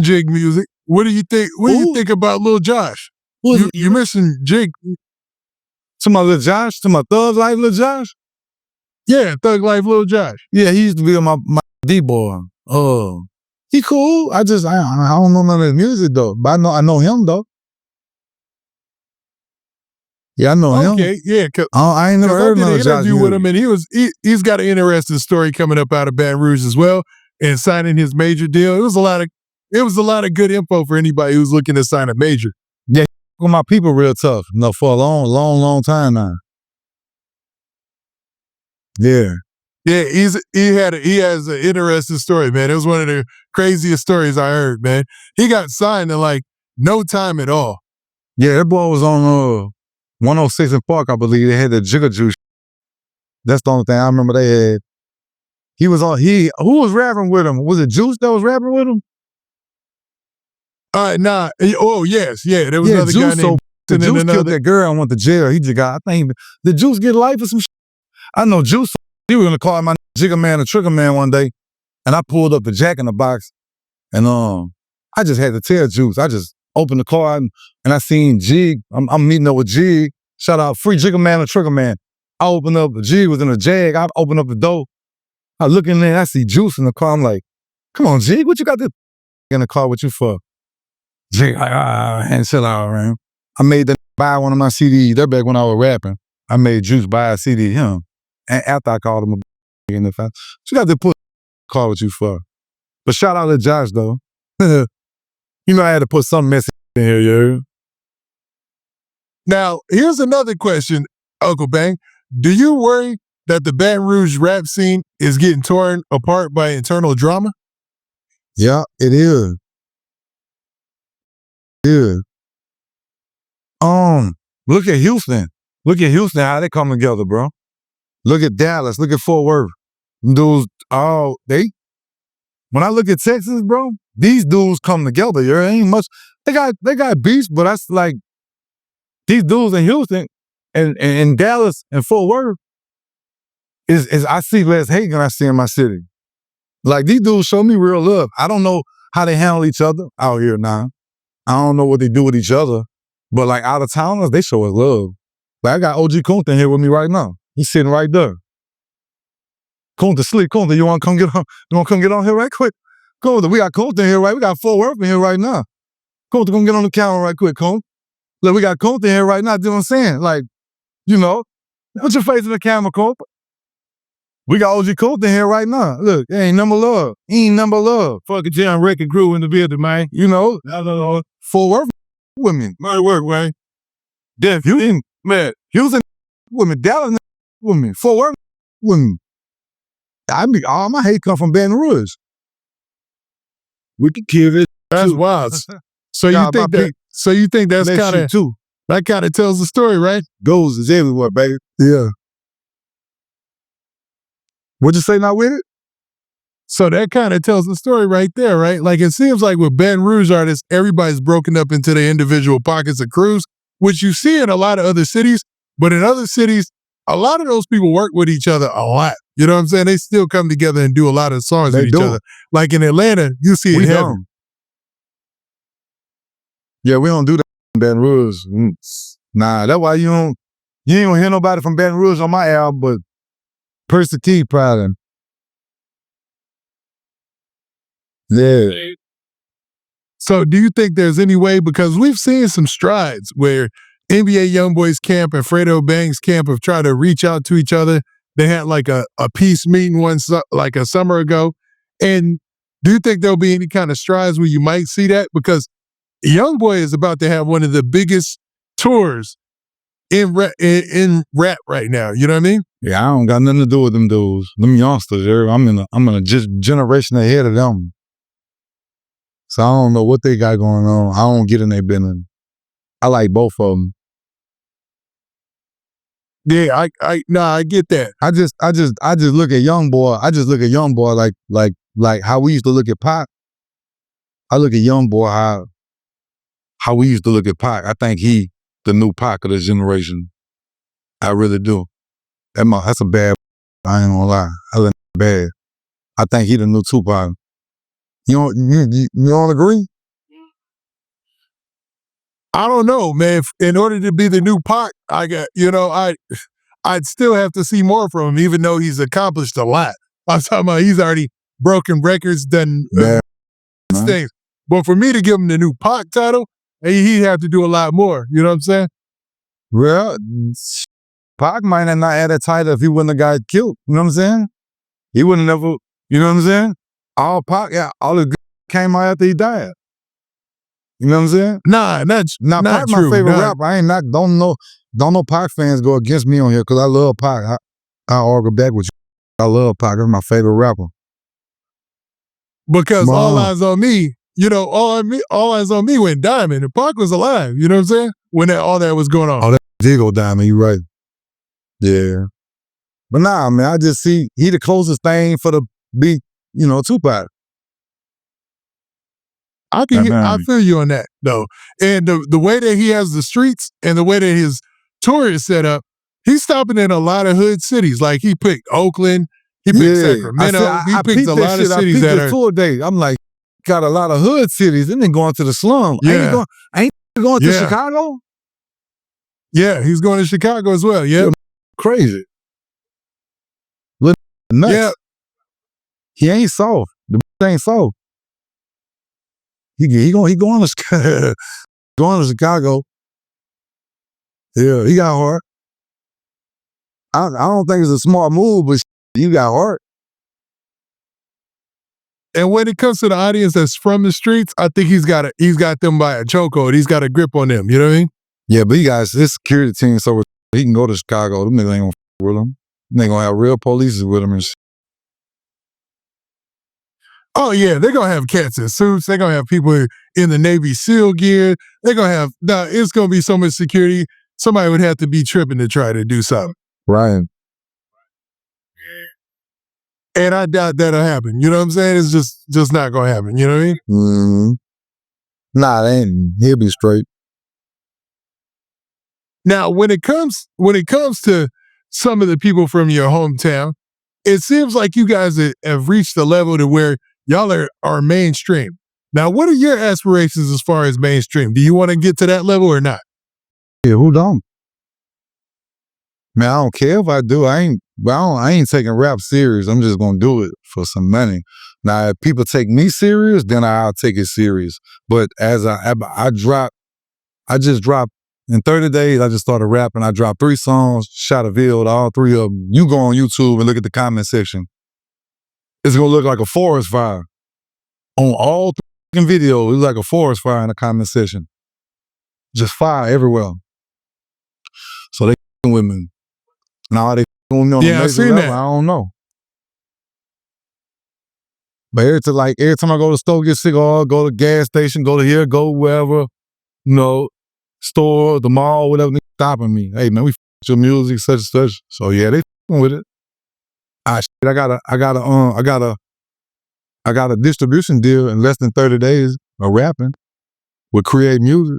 jig music. What do you think? What do you think about Lil Josh? You mentioned jig. To my Lil Josh, to my Thug Life Lil Josh. Yeah, Thug Life Lil Josh. Yeah, he used to be my D-boy. He cool. I don't know none of his music though, but I know him though. Yeah, I know him. Okay, yeah. I ain't never heard of Josh interview with him, and he's got an interesting story coming up out of Baton Rouge as well. and signing his major deal. It was a lot of good info for anybody who's looking to sign a major. Yeah, with my people real tough. No, for a long time now. Yeah. Yeah, he has an interesting story, man. It was one of the craziest stories I heard, man. He got signed in like no time at all. Yeah, that boy was on 106 in Park, I believe. They had the Jigga Juice. That's the only thing I remember they had. He was on, who was rapping with him? Was it Juice that was rapping with him? Nah. Oh, yes. Yeah, there was another Juice, guy named the Juice killed that girl and went to jail. He just got, I think, did Juice get life or some shit? I know Juice, he was gonna call my Jigga Man a Trigger Man one day, and I pulled up the Jack in the Box, and I just had to tell Juice. I just opened the car and I seen Jig. I'm meeting up with Jig. Shout out, free Jigga Man a Trigger Man. I opened up, Jig was in a Jag. I opened up the door. I look in there and I see Juice in the car. I'm like, come on, Jig, what you got this in the car with you for? Jig, and chill out, man. I made that buy one of my CDs. That back when I was rapping. I made Juice buy a CD, him. And after I called him a in the fact, you got to put car with you for. But shout out to Josh though. You know I had to put some message in here, yeah. Now, here's another question, Unkle Bang. Do you worry that the Baton Rouge rap scene is getting torn apart by internal drama? Yeah, it is. Yeah. Look at Houston. Look at Houston, how they come together, bro. Look at Dallas. Look at Fort Worth. Those, when I look at Texas, bro, these dudes come together. There ain't much. They got beefs, but that's like these dudes in Houston and Dallas and Fort Worth is I see less hate than I see in my city. Like these dudes show me real love. I don't know how they handle each other out here now. I don't know what they do with each other, but like out of towners, they show us love. Like I got OG Kunta here with me right now. He's sitting right there. Kunta, sleep. Kunta, you want to come get on? You want to come get on here right quick? Kunta, we got Kunta here, right? We got Fort Worth in here right now. Kunta, come get on the camera right quick, Kunta. Look, we got Kunta here right now. You know what I'm saying? Like, you know, put your face in the camera, Kunta. We got OG Kunta here right now. Look, ain't number love. Ain't number love. Fucking John Record crew in the building, man. You know, Fort Worth women. My work, man. Houston, man. Houston women. Dallas women. Fort Worth women. I mean, all my hate come from Baton Rouge. We could kill this. That's wild. So you think that? So you think that's kind of tells the story, right? Goals is everywhere, baby. Yeah. What'd you say now with it? So that kind of tells the story right there, right? Like it seems like with Baton Rouge artists, everybody's broken up into their individual pockets of crews, which you see in a lot of other cities. But in other cities, a lot of those people work with each other a lot. You know what I'm saying? They still come together and do a lot of songs with each other. Like in Atlanta, you see it heavy. Yeah, we don't do that in Baton Rouge. Nah, that's why you ain't gonna hear nobody from Baton Rouge on my album, but Percy T probably. Yeah. So do you think there's any way, because we've seen some strides where NBA YoungBoy's camp and Fredo Bang's camp have tried to reach out to each other. They had like a peace meeting like a summer ago. And do you think there'll be any kind of strides where you might see that? Because YoungBoy is about to have one of the biggest tours in rap right now. You know what I mean? Yeah, I don't got nothing to do with them dudes. Them youngsters, I'm in a generation ahead of them. So I don't know what they got going on. I don't get in their business. I like both of them. Yeah, I get that. I just look at YoungBoy. I just look at YoungBoy like how we used to look at Pac. I look at YoungBoy how we used to look at Pac. I think he the new Pac of this generation. I really do. That's a bad. I ain't gonna lie. I look bad. I think he the new Tupac. You don't agree? I don't know, man. In order to be the new Pac, I'd still have to see more from him, even though he's accomplished a lot. I'm talking about he's already broken records, done things. But for me to give him the new Pac title, he'd have to do a lot more. You know what I'm saying? Well, Pac might have not had that title if he wouldn't have got killed. You know what I'm saying? He wouldn't have never, you know what I'm saying? All Pac, yeah, all the good came out after he died. You know what I'm saying? Nah, Now, not Pac my true. favorite Nah. rapper. I ain't not don't know Pac fans go against me on here because I love Pac. I argue back with you. I love Pac. That's my favorite rapper. Because All Wow. Eyes on Me, All Eyes on Me went diamond, and Pac was alive. You know what I'm saying? When all that was going on. Oh, that did go diamond. You right. Yeah. But nah, man, I just see he the closest thing for the big, Tupac. I feel you on that though, and the way that he has the streets and the way that his tour is set up, he's stopping in a lot of hood cities. Like he picked Oakland, he picked Sacramento, he picked a lot of cities that are tour day. I'm like, got a lot of hood cities, and then going to the slum. Yeah. Ain't going to Yeah. Chicago? Yeah, he's going to Chicago as well. Yeah, Crazy. Little nuts. yeah. He ain't soft. The ain't soft. He going to going to Chicago. Yeah, he got heart. I don't think it's a smart move, but you got heart. And when it comes to the audience that's from the streets, I think he's got them by a chokehold. He's got a grip on them. You know what I mean? Yeah, but he got his security team, so he can go to Chicago. Them niggas ain't gonna f with him. They gonna have real police with him and shit. Oh yeah, they're gonna have cats in suits. They're gonna have people in the Navy SEAL gear. They're gonna have it's gonna be so much security. Somebody would have to be tripping to try to do something. Right. And I doubt that'll happen. You know what I'm saying? It's just not gonna happen. You know what I mean? Mm-hmm. Nah, they ain't. He'll be straight. Now, when it comes to some of the people from your hometown, it seems like you guys have reached a level to where y'all are mainstream. Now, what are your aspirations as far as mainstream? Do you want to get to that level or not? Yeah, who don't? Man, I don't care if I do. I ain't taking rap serious. I'm just gonna do it for some money. Now, if people take me serious, then I'll take it serious. But as I just dropped in 30 days. I just started rapping. I dropped 3 songs, shot a video to all 3 of them. You go on YouTube and look at the comment section. It's gonna look like a forest fire on all 3 videos. It's like a forest fire in the comment section. Just fire everywhere. So they with me. Now they with me on a major level. That. I don't know. But every time I go to the store, get sick, or go to the gas station, go to here, go wherever, store, the mall, whatever, they stopping me. Hey man, we your music, such and such. So yeah, they with it. I got a distribution deal in less than 30 days of rapping with Create Music.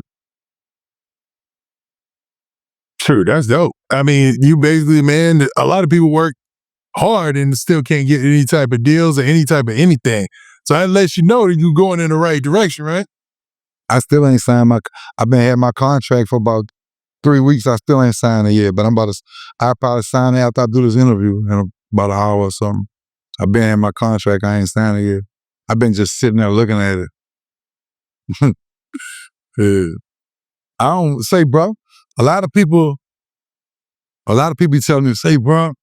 True, that's dope. I mean, you basically, man, a lot of people work hard and still can't get any type of deals or any type of anything. So that lets you know that you're going in the right direction, right? I still ain't signed I've been had my contract for about 3 weeks. I still ain't signed it yet, but I'll probably sign it after I do this interview in about an hour or something. I've been in my contract. I ain't signed it yet. I've been just sitting there looking at it. Yeah. I don't say, bro. A lot of people be telling me, say, bro,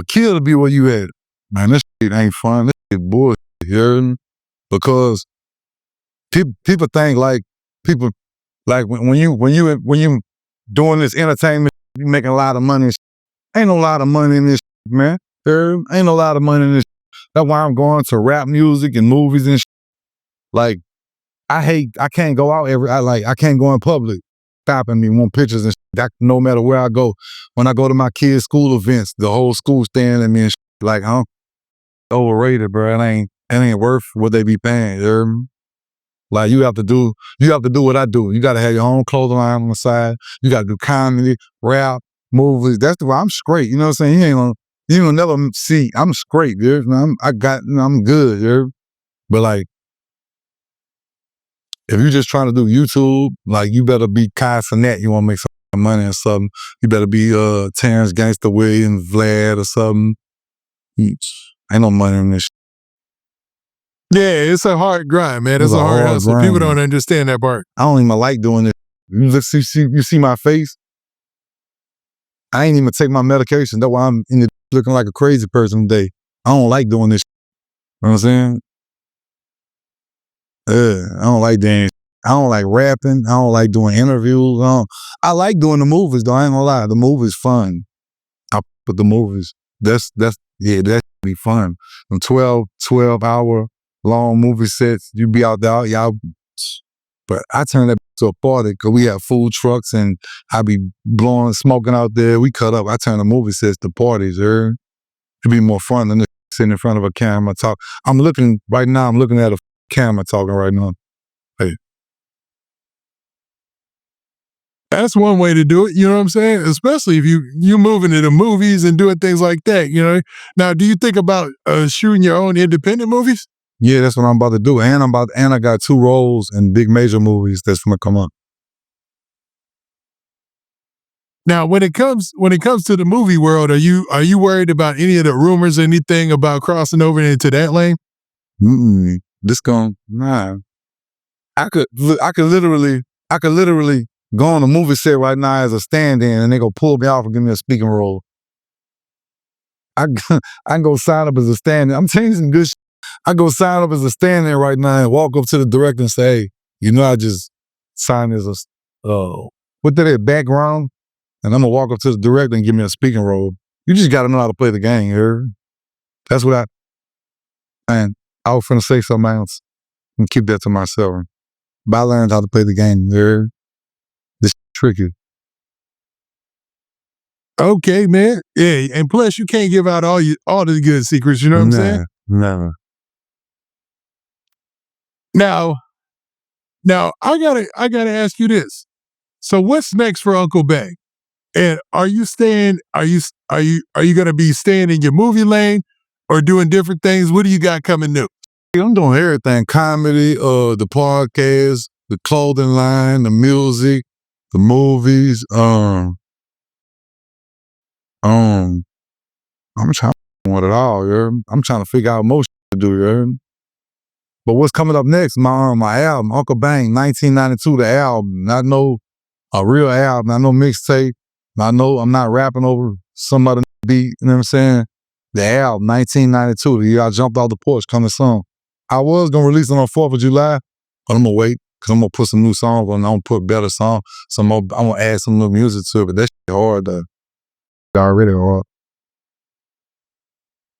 kill to be where you at. Man, this shit ain't fun. This shit bullshit. You heard me? Because people think when you doing this entertainment, you making a lot of money. Ain't no lot of money in this shit, man. Ain't no lot of money in this shit. That's why I'm going to rap music and movies and shit. Like, I can't go out I can't go in public stopping me, want pictures and shit. No matter where I go. When I go to my kids' school events, the whole school staring at me and shit. Like, overrated, bro. It ain't worth what they be paying. You heard me? Like, you have to do what I do. You got to have your own clothing line on the side. You got to do comedy, rap, movies. That's the way I'm straight. You know what I'm saying? You don't never see. I'm straight, dude. I'm good, dude. But like, if you're just trying to do YouTube, like, you better be Kai Sinet. You want to make some money or something. You better be Terrence Gangsta Williams, Vlad or something. Ain't no money in this shit. Yeah, it's a hard grind, man. It's a hard hustle. grind. People don't understand that part. I don't even like doing this. You see my face? I ain't even take my medication. That's why I'm looking like a crazy person today. I don't like doing this. know what I'm saying? I don't like dancing. I don't like rapping. I don't like doing interviews. I like doing the movies though. I ain't gonna lie. The movies fun. I put the movies. That's that be fun. Them 12-hour long movie sets. You be out there, y'all. But I turn that to a party because we have food trucks and I be blowing, smoking out there. We cut up. I turn the movie sets to parties. It'd be more fun than just sitting in front of a camera talk. I'm looking at a camera talking right now. Hey. That's one way to do it, you know what I'm saying? Especially if you moving into movies and doing things like that, you know? Now, do you think about shooting your own independent movies? Yeah, that's what I'm about to do. And I got 2 roles in big major movies that's gonna come up. Now, when it comes to the movie world, are you worried about any of the rumors, anything about crossing over into that lane? Nah. I could literally go on a movie set right now as a stand-in and they go pull me off and give me a speaking role. I can go sign up as a stand-in. I'm telling you some good shit. I go sign up as a stand-in right now and walk up to the director and say, hey, I just signed as a background, and I'm gonna walk up to the director and give me a speaking role. You just gotta know how to play the game, you heard? That's what I was finna say something else and keep that to myself. But I learned how to play the game, you heard? This tricky. Okay, man. Yeah, and plus you can't give out all the good secrets, you know what I'm saying? Never. Now I gotta ask you this. So what's next for Unkle Bang? And are you gonna be staying in your movie lane or doing different things? What do you got coming new? I'm doing everything. Comedy, the podcast, the clothing line, the music, the movies. I'm trying to want it all, you heard? I'm trying to figure out most to do, you heard? But what's coming up next? My album, Unkle Bang, 1992, the album. Not no a real album, not no mixtape. I know I'm not rapping over some other beat, you know what I'm saying? The album, 1992, the year I jumped off the porch, coming soon. I was gonna release it on 4th of July, but I'm gonna wait, because I'm gonna put some new songs on, I'm gonna put better songs, I'm gonna add some new music to it, but that shit hard though. Already hard.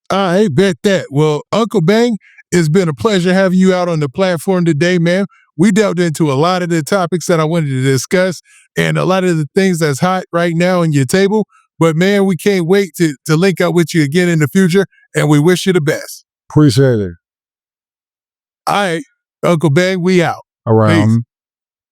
I bet that. Well, Unkle Bang, it's been a pleasure having you out on the platform today, man. We delved into a lot of the topics that I wanted to discuss and a lot of the things that's hot right now on your table. But man, we can't wait to link up with you again in the future, and we wish you the best. Appreciate it. All right, Unkle Bang, we out. Around. Peace.